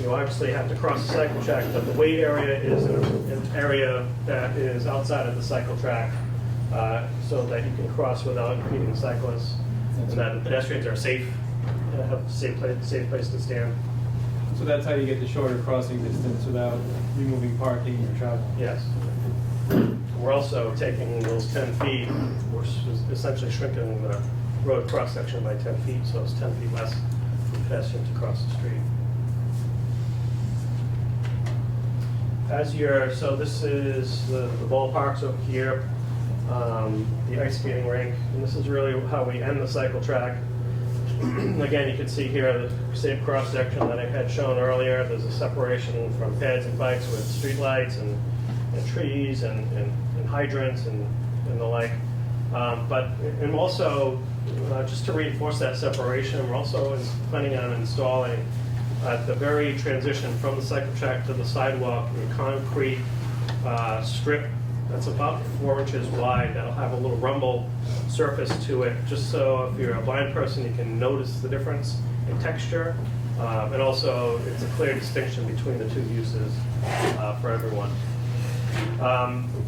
S6: you obviously have to cross the cycle track, but the wait area is an area that is outside of the cycle track so that you can cross without impeding cyclists and that the pedestrians are safe, have a safe place to stand.
S2: So that's how you get the shorter crossing distance without removing parking or travel?
S6: Yes. We're also taking those 10 feet, we're essentially shrinking the road cross-section by 10 feet, so it's 10 feet less for pedestrians to cross the street. So this is the ballparks over here, the ice skating rink, and this is really how we end the cycle track. Again, you can see here the same cross-section that I had shown earlier. There's a separation from pads and bikes with streetlights and trees and hydrants and the like. And also, just to reinforce that separation, we're also planning on installing at the very transition from the cycle track to the sidewalk a concrete strip that's about 4 inches wide that'll have a little rumble surface to it, just so if you're a blind person you can notice the difference in texture. And also it's a clear distinction between the two uses for everyone.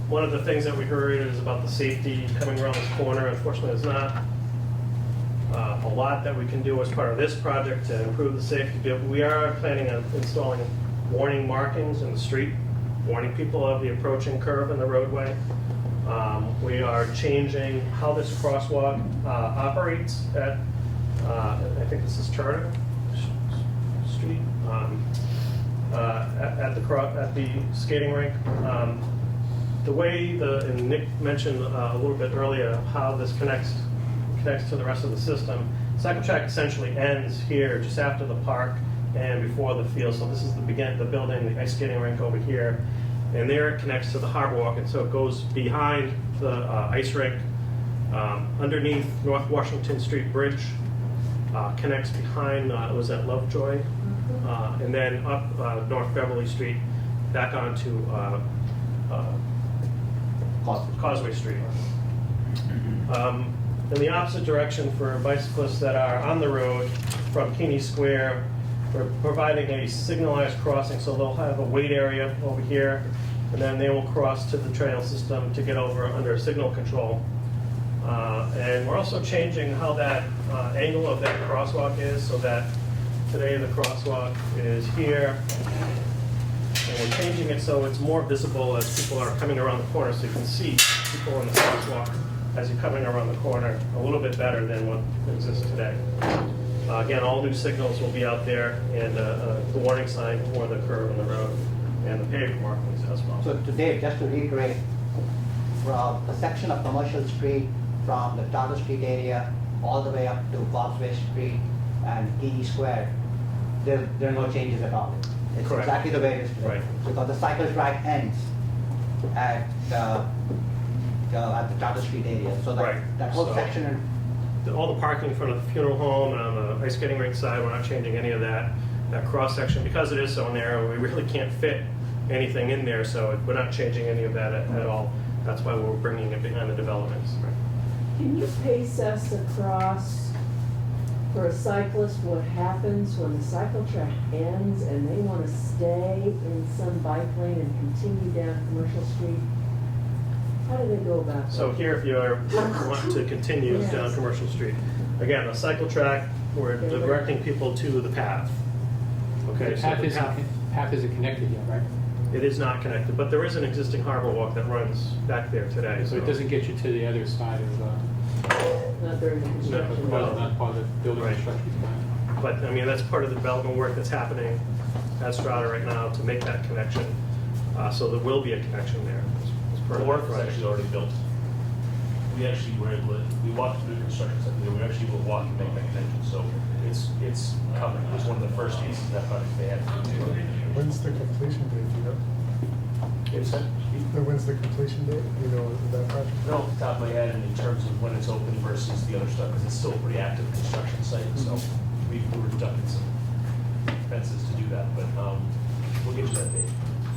S6: One of the things that we heard is about the safety coming around this corner. Unfortunately, there's not a lot that we can do as part of this project to improve the safety, but we are planning on installing warning markings in the street, warning people of the approaching curve in the roadway. We are changing how this crosswalk operates at, I think this is Charter Street, at the skating rink. The way and Nick mentioned a little bit earlier how this connects to the rest of the system. Cycle track essentially ends here just after the park and before the field. So this is the building, the ice skating rink over here. And there it connects to the harbor walk, and so it goes behind the ice rink, underneath North Washington Street Bridge, connects behind, was that Lovejoy? And then up North Beverly Street, back onto Causeway Street. In the opposite direction for bicyclists that are on the road from Keeney Square, we're providing a signalized crossing, so they'll have a wait area over here, and then they will cross to the trail system to get over under signal control. And we're also changing how that angle of that crosswalk is, so that today the crosswalk is here, and we're changing it so it's more visible as people are coming around the corner, so you can see people in the crosswalk as you're coming around the corner a little bit better than what exists today. Again, all new signals will be out there, and the warning sign for the curve in the road, and the pavement markings as well.
S1: So today, just to reiterate, from the section of Commercial Street from the Charter Street area all the way up to Causeway Street and Keeney Square, there are no changes at all. It's
S6: Correct.
S1: exactly the way it is today.
S6: Right.
S1: Because the cycle track ends at the Charter Street area. So
S6: Right.
S1: that whole
S6: So-
S1: section.
S6: All the parking in front of the funeral home and on the ice skating rink side, we're not changing any of that cross-section. Because it is so narrow, we really can't fit anything in there, so we're not changing any of that at all. That's why we're bringing it behind the developments.
S11: Can you pace us across For a cyclist, what happens when the cycle track ends and they want to stay in some bike lane and continue down Commercial Street? How do they go about that?
S6: So here, if you want to continue
S11: Yes.
S6: down Commercial Street, again, the cycle track, we're directing people to the path. Okay,
S7: The
S6: so
S7: path
S6: the
S7: path isn't connected yet, right?
S6: it is not connected, but there is an existing harbor walk that runs back there today.
S7: So it doesn't get you to the other side of,
S11: Not during the construction.
S7: well, not part of the building
S6: Right.
S7: construction plan.
S6: But, I mean, that's part of the development work that's happening at Strata right now to make that connection. So there will be a connection there. as part
S12: The
S6: of
S12: work
S6: that
S12: was
S6: project.
S12: actually already built. We actually were able to, we walked through the construction site, we were actually able to walk and make that connection, so it's coming. It was one of the first pieces of that project they had to do.
S13: When's the completion date, you know?
S12: It's,
S13: When's the completion date, you know, of that project?
S12: not off the top of my head, and in terms of when it's open versus the other stuff, because it's still a pretty active construction site, so we were ducking some fences to do that, but, we'll get you that date.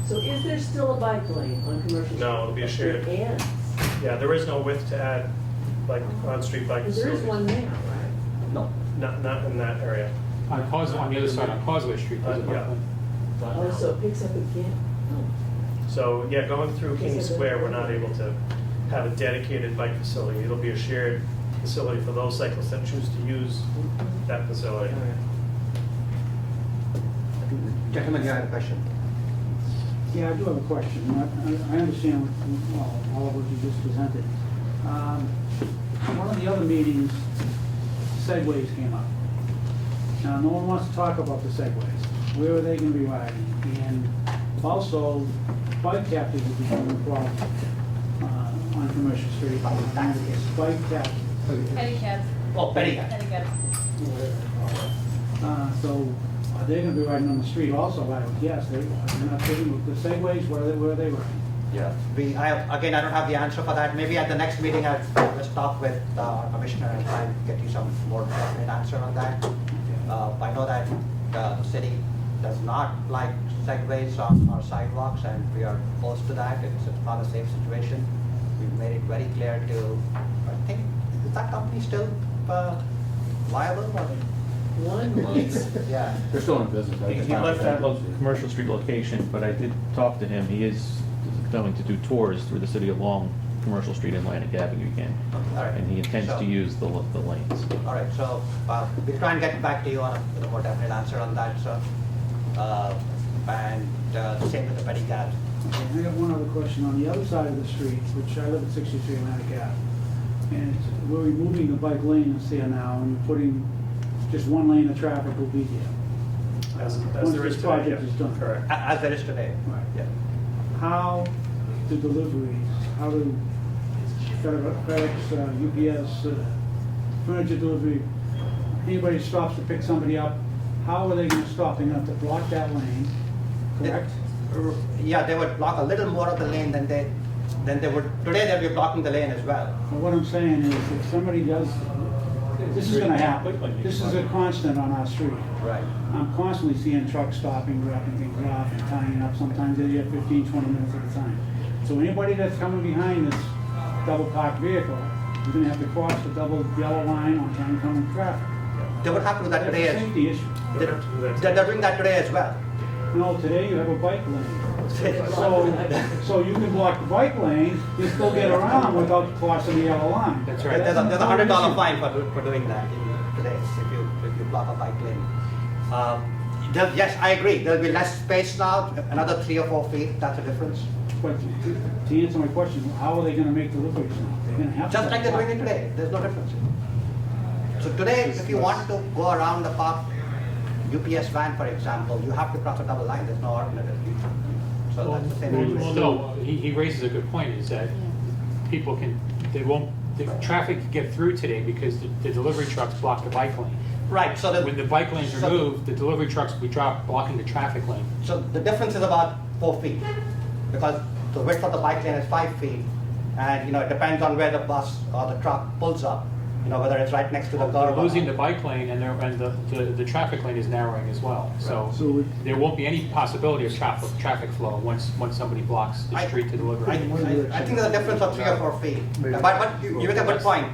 S11: So is there still a bike lane on Commercial Street?
S6: No, it'll be a shared.
S11: It ends.
S6: Yeah, there is no width to add, like, on-street bike
S11: Because there is
S6: facilities.
S11: one now, right?
S1: No.
S6: Not in that area.
S7: On Causeway, on the other side, on Causeway Street, there's a
S6: Yeah.
S7: bike lane.
S11: Oh, so it picks up again? Oh.
S6: So, yeah, going through King Square, we're not able to have a dedicated bike facility. It'll be a shared facility for those cyclists that choose to use that facility.
S1: Gentlemen, you had a question?
S9: Yeah, I do have a question. I understand all of what you just presented. One of the other meetings, segways came up. Now, no one wants to talk about the segways. Where are they gonna be riding? And also, bike captains will become a problem on Commercial Street. Bike captains.
S8: Pedicabs.
S1: Oh, pedicab.
S8: Pedicabs.
S9: So are they gonna be riding on the street also? I would guess. They're not sitting with the segways, where are they riding?
S1: Yeah, again, I don't have the answer for that. Maybe at the next meeting, I'll just talk with our commissioner and try and get you some more definite answer on that. I know that the city does not like segways on our sidewalks, and we are opposed to that. It's not a safe situation. We've made it very clear to, I think, is that company still liable? Yeah.
S4: They're still in business. I just
S14: He
S4: not-
S14: left that Commercial Street location, but I did talk to him. He is going to do tours through the city along Commercial Street and Atlantic Avenue again.
S1: All right.
S14: And he intends
S1: So-
S14: to use the lanes.
S1: All right, so we'll try and get back to you with a more definite answer on that, sir. And the same with the pedicabs.
S9: Okay, I got one other question. On the other side of the street, which I live at 63 Atlantic Ave, and we're removing the bike lane that's there now, and you're putting just one lane of traffic will be there.
S6: As
S9: Once
S6: there is
S9: this
S6: today,
S9: project
S6: yeah.
S9: is done.
S6: Correct.
S1: As there is today.
S9: Right.
S1: Yeah.
S9: How do deliveries, how do FedEx, UPS, furniture delivery, anybody stops to pick somebody up, how are they gonna stop? They're gonna have to block that lane, correct?
S1: Yeah, they would block a little more of the lane than they would, today they'll be blocking the lane as well.
S9: But what I'm saying is, if somebody does, this is gonna happen, this is a constant on our street.
S1: Right.
S9: I'm constantly seeing trucks stopping, wrapping things off and tying up, sometimes they get 15, 20 minutes at a time. So anybody that's coming behind this double parked vehicle, you're gonna have to cross the double yellow line on oncoming traffic.
S1: They would have to do that
S9: That's
S1: today.
S9: a safety issue.
S1: They're doing that today as well.
S9: No, today you have a bike lane. So you can block the bike lane, you still get around without crossing the yellow line.
S7: That's right.
S1: There's a $100 fine for doing that today, if you block a bike lane. Yes, I agree, there'll be less space now, another 3 or 4 feet, that's a difference.
S9: But to answer my question, how are they gonna make deliveries now? They're gonna have to.
S1: Just like they're doing it today, there's no difference. So today, if you want to go around the park, UPS van, for example, you have to cross a double line, there's no alternative. So that's the same.
S7: Well, no, he raises a good point, is that people the traffic can get through today because the delivery trucks block the bike lane.
S1: Right, so
S7: When the bike lane's removed, the delivery trucks will be blocking the traffic lane.
S1: So the difference is about 4 feet, because the width of the bike lane is 5 feet, and it depends on where the bus or the truck pulls up, whether it's right next to the curb.
S7: They're
S1: or
S7: losing
S1: not.
S7: the bike lane and the traffic lane is narrowing as well. So
S9: So
S7: there won't be any possibility of traffic flow once somebody blocks the street to deliver.
S1: I think there's a difference of 3 or 4 feet, but you make a good point.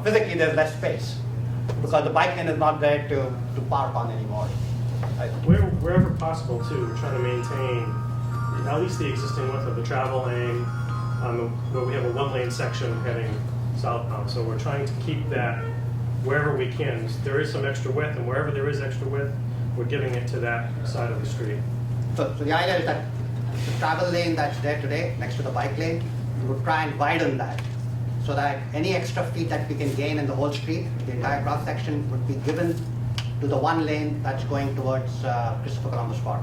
S1: Physically there's less space. because the bike lane is not there to park on anymore.
S6: Wherever possible too, we're trying to maintain at least the existing width of the travel lane, where we have a one-lane section heading southbound. So we're trying to keep that wherever we can. There is some extra width, and wherever there is extra width, we're giving it to that side of the street.
S1: So the idea is that the travel lane that's there today, next to the bike lane, we would try and widen that, so that any extra feet that we can gain in the whole street, the entire cross section would be given to the one lane that's going towards Christopher Columbus Park.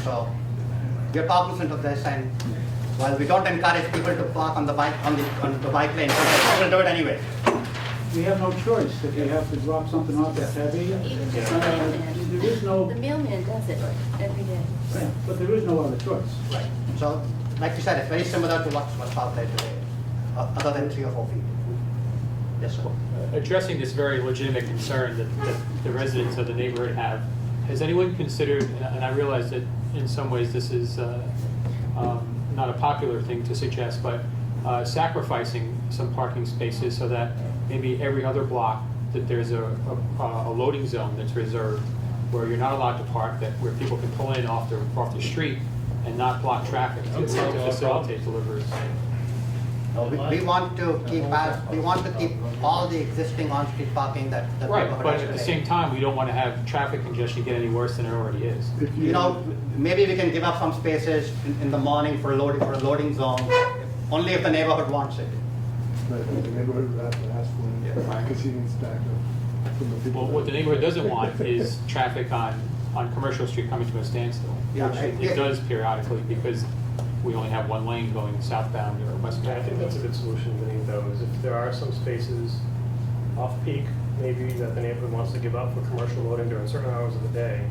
S1: So we're cognizant of this, and while we don't encourage people to park on the bike on the bike lane, we'll do it anyway.
S9: We have no choice if you have to drop something off that's heavy.
S8: Even the
S9: There is no,
S8: The mailman does it every day.
S9: yeah, but there is no other choice.
S1: Right. So, like you said, it's very similar to what's out there today, other than 3 or 4 feet. Yes, sir.
S7: Addressing this very legitimate concern that the residents of the neighborhood have, has anyone considered, and I realize that in some ways this is not a popular thing to suggest, but sacrificing some parking spaces so that maybe every other block that there's a loading zone that's reserved where you're not allowed to park, that where people can pull in off the street and not block traffic to facilitate deliveries.
S1: We want to keep all the existing on-street parking that
S7: Right,
S1: neighborhood
S7: but
S1: has
S7: at the
S1: today.
S7: same time, we don't want to have traffic congestion get any worse than it already is.
S13: If
S1: You know, maybe we can give up some spaces in the morning for a loading zone, only if the neighborhood wants it.
S13: But the neighborhood would have to ask for it, because he needs back up from the people.
S7: Well, what the neighborhood doesn't want is traffic on Commercial Street coming to a standstill.
S1: Yeah,
S7: Which
S1: I-
S7: it does periodically because we only have one lane going southbound or
S6: Yeah, I
S7: westbound.
S6: think that's a good solution, Vinnie, though, is if there are some spaces off-peak, maybe that the neighborhood wants to give up for commercial loading during certain hours of the day,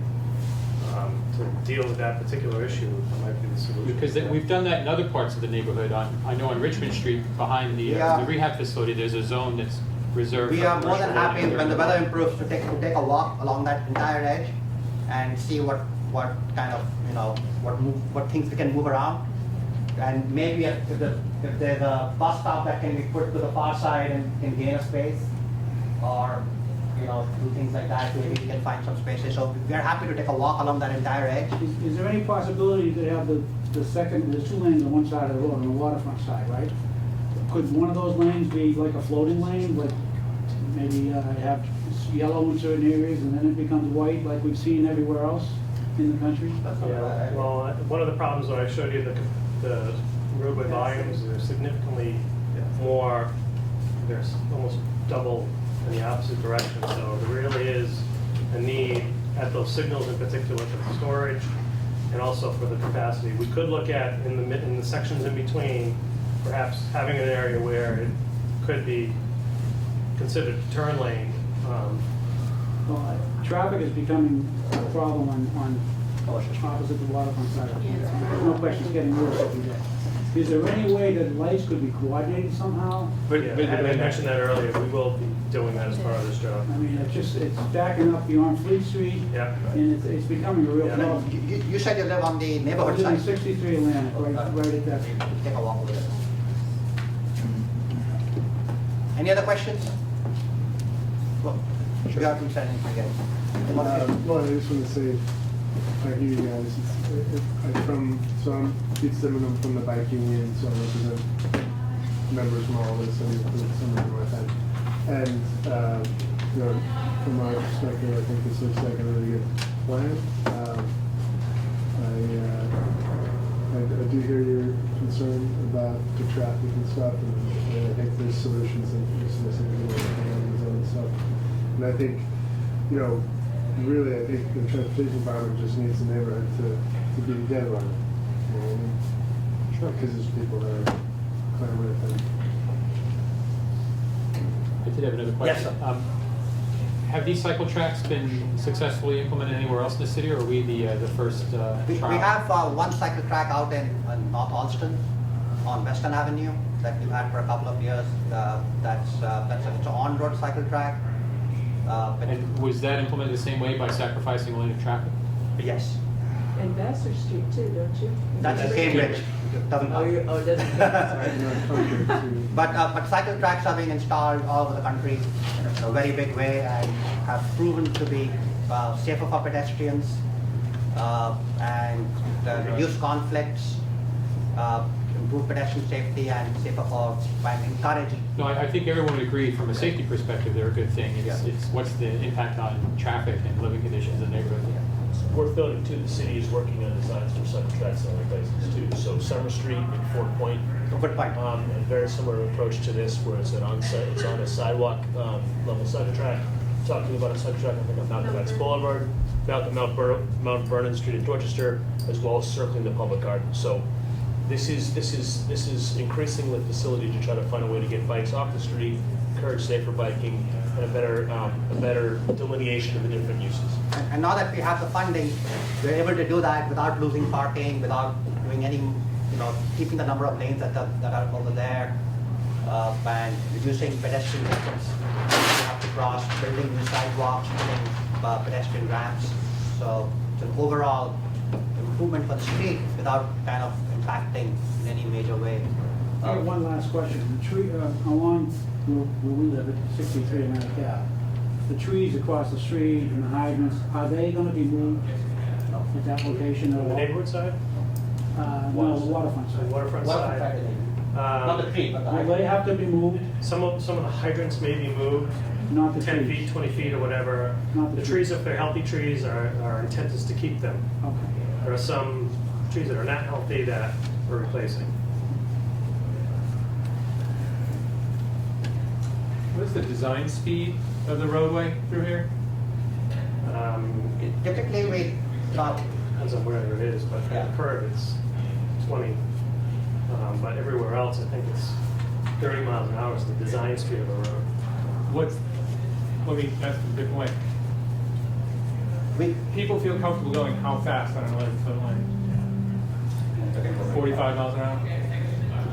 S6: to deal with that particular issue might be the solution.
S7: Because we've done that in other parts of the neighborhood. I know on Richmond Street, behind the rehab facility, there's a zone that's reserved for
S1: We are more than
S7: commercial
S1: happy
S7: loading
S1: when the
S7: during
S1: weather improves to take a walk along that entire edge and see what kind of, what things we can move around. And maybe if there's a bus stop that can be put to the far side and can gain a space, or, do things like that, maybe we can find some spaces. So we're happy to take a walk along that entire edge.
S9: Is there any possibility to have there's 2 lanes on one side of the road, on the waterfront side, right? Could one of those lanes be like a floating lane, like maybe have yellow in certain areas and then it becomes white like we've seen everywhere else in the country?
S6: Yeah, well, one of the problems when I showed you the roadway volumes, they're significantly more, there's almost double in the opposite direction. So there really is a need at those signals in particular for the storage and also for the capacity. We could look at in the sections in between, perhaps having an area where it could be considered a turn lane.
S9: Well, traffic is becoming a problem on opposite the waterfront side. There's no question, it's getting worse every day. Is there any way that lights could be coordinated somehow?
S6: Yeah, I mentioned that earlier. We will be doing that as part of this job.
S9: I mean, it's backing up beyond Fleet Street,
S6: Yeah.
S9: and it's becoming a real
S1: And
S9: problem.
S1: you said you live on the neighborhood
S9: Living
S1: side.
S9: 63 Atlantic, right at that.
S1: Take a walk over there. Any other questions? Well, sure. You haven't said anything yet.
S13: Well, I just want to say, thank you guys. I'm Pete Simon from the Bike Union, so I represent members from all this and some of the North End. And, from our perspective, I think this looks like a really good plan. I do hear your concern about the traffic and stuff, and I think there's solutions that you're specifically working on and stuff. And I think, really, I think the transportation department just needs the neighborhood to be together on it. You know what I mean? Sure. Because there's people that are clamoring at them.
S7: I did have another
S1: Yes,
S7: question.
S1: sir.
S7: Have these cycle tracks been successfully implemented anywhere else in the city, or are we the first
S1: We
S7: trial?
S1: have one cycle track out in North Alston on Western Avenue that we've had for a couple of years. It's an on-road cycle track. But
S7: And was that implemented the same way by sacrificing a lane of traffic?
S1: yes.
S11: And Vassar Street too, don't you?
S1: That's in Cambridge. It doesn't
S11: Oh,
S1: count.
S11: it doesn't count, sorry.
S1: But cycle tracks are being installed all over the country in a very big way and have proven to be safer for pedestrians and reduce conflicts, improve pedestrian safety and safer for by encouraging.
S7: No, I think everyone would agree from a safety perspective, they're a good thing. It's what's the impact on traffic and living conditions in the neighborhood.
S12: Worth noting too, the city is working on designs for cycle tracks in other places too. So Summer Street in Fort Point,
S1: Good point.
S12: a very similar approach to this, where it's on a sidewalk level cycle track. Talking about a cycle track, I think on Malcolm X Boulevard, Mount Vernon Street in Dorchester, as well as circling the public garden. So this is increasing the facility to try to find a way to get bikes off the street, encourage safer biking, and a better delineation of the different uses.
S1: And now that we have the funding, we're able to do that without losing parking, without doing any, keeping the number of lanes that are over there, and reducing pedestrian distance. We have to cross, building new sidewalks, building pedestrian ramps. So it's an overall improvement for the street without kind of impacting in any major way.
S9: I have one last question. The tree, along where we live at 63 America Ave, the trees across the street and the hydrants, are they gonna be moved at that location at
S6: On
S9: all?
S6: the neighborhood side,
S9: No, the waterfront
S6: the
S9: side.
S6: waterfront side.
S1: Not the tree, but the
S9: Will they have to be moved?
S6: Some of the hydrants may be moved,
S9: Not the
S6: 10
S9: trees?
S6: feet, 20 feet, or whatever.
S9: Not the
S6: The trees, if they're healthy trees, our intent is to keep them.
S9: Okay.
S6: There are some trees that are not healthy that we're replacing.
S2: What is the design speed of the roadway through here?
S1: Typically, we thought
S6: Depends on where it is, but for
S1: Yeah.
S6: the curve, it's 20. But everywhere else, I think it's 30 miles an hour is the design speed of the road.
S2: Let me ask it a different way.
S1: we
S2: People feel comfortable going how fast on an 11-foot lane? 45 miles an hour?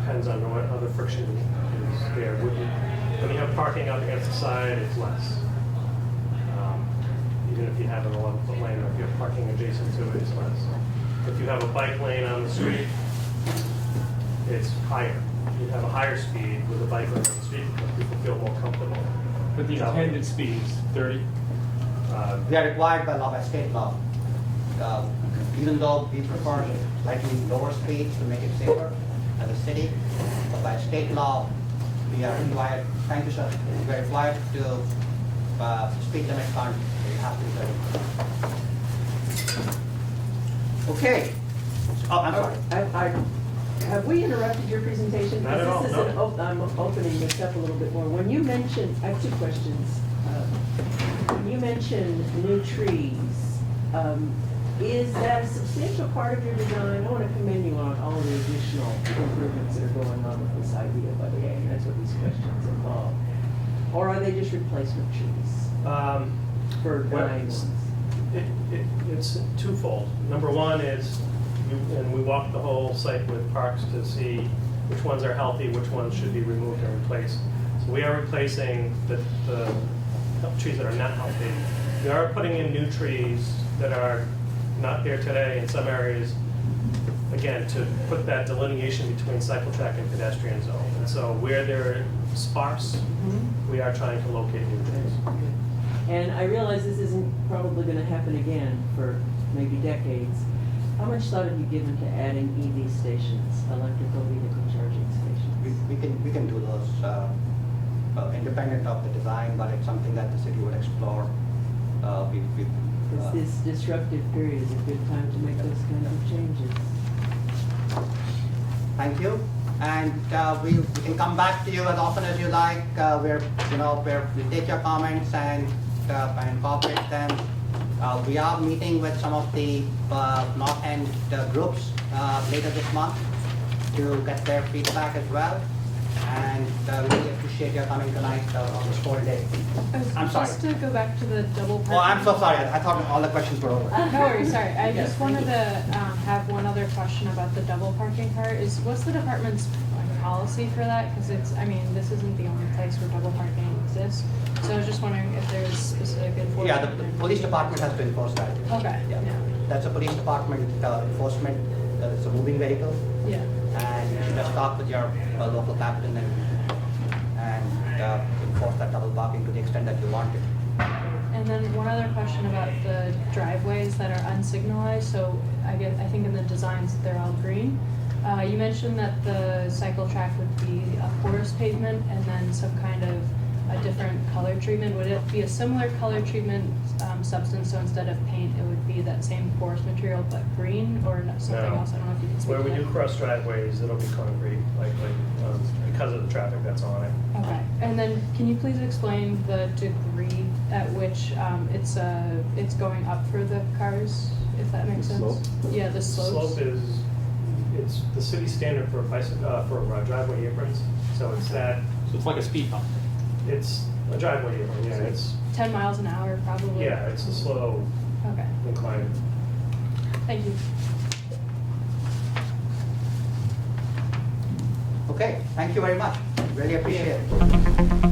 S6: Depends on what other friction is there. When you have parking out against the side, it's less. Even if you have an 11-foot lane, or if you have parking adjacent to it, it's less. If you have a bike lane on the street, it's higher. You have a higher speed with a bike lane on the street because people feel more comfortable.
S2: But the intended speed is 30?
S1: we are required by law, by state law. Even though we prefer slightly lower speeds to make it safer as a city, but by state law, we are required, thank you, sir, we are required to, speed limit can't, we have to be 30. Okay. Oh, I'm sorry.
S11: Have we interrupted your presentation?
S6: Not at all,
S11: This is
S6: no.
S11: I'm opening this up a little bit more. When you mentioned, I have two questions. When you mentioned new trees, is that a substantial part of your design? I want to commend you on all the additional improvements that are going on with this idea, by the way. That's what these questions involve. Or are they just replacement trees for
S6: Well,
S11: dying ones?
S6: It's twofold. Number one is, and we walked the whole site with parks to see which ones are healthy, which ones should be removed and replaced. So we are replacing the trees that are not healthy. We are putting in new trees that are not there today in some areas, again, to put that delineation between cycle track and pedestrian zone. And so where they're sparse, we are trying to locate new trees.
S11: And I realize this isn't probably going to happen again for maybe decades. How much thought have you given to adding EV stations, electrical vehicle charging stations?
S1: We can do those independent of the design, but it's something that the city would explore.
S11: This disruptive period is a good time to make those kinds of changes.
S1: Thank you, and we can come back to you as often as you like. We take your comments and incorporate them. We are meeting with some of the North End groups later this month to get their feedback as well. And really appreciate your coming tonight on this whole day. I'm sorry.
S15: Just to go back to the double parking.
S1: Oh, I'm so sorry. I thought all the questions were over.
S15: No worries, sorry. I
S11: Yes,
S15: just
S11: thank
S15: wanted
S11: you.
S15: to have one other question about the double parking part. What's the department's policy for that? Because this isn't the only place where double parking exists. So I was just wondering if there's specific enforcement.
S1: Yeah, the police department has to enforce that.
S15: Okay,
S1: Yeah.
S15: yeah.
S1: that's a police department enforcement, it's a moving vehicle,
S15: Yeah.
S1: and you should just talk with your local captain and enforce that double parking to the extent that you want it.
S15: And then one other question about the driveways that are unsignalized. So I think in the designs, they're all green. You mentioned that the cycle track would be a porous pavement and then some kind of a different color treatment. Would it be a similar color treatment substance, so instead of paint, it would be that same porous material but green, or something
S6: No.
S15: else? I don't know if you can speak
S6: Where
S15: to
S6: we do
S15: that.
S6: cross driveways, it'll be concrete, because of the traffic that's on it.
S15: Okay, and then can you please explain the degree at which it's going up for the cars, if that makes
S14: The
S15: sense?
S14: slope?
S15: Yeah, the slopes.
S6: Slope is, it's the city standard for driveway aprons, so it's that,
S7: So it's like a speed bump.
S6: it's a driveway apron, yeah, it's,
S15: 10 miles an hour, probably?
S6: yeah, it's a slow
S15: Okay,
S6: incline.
S15: thank you.
S1: Okay, thank you very much. Really appreciate it.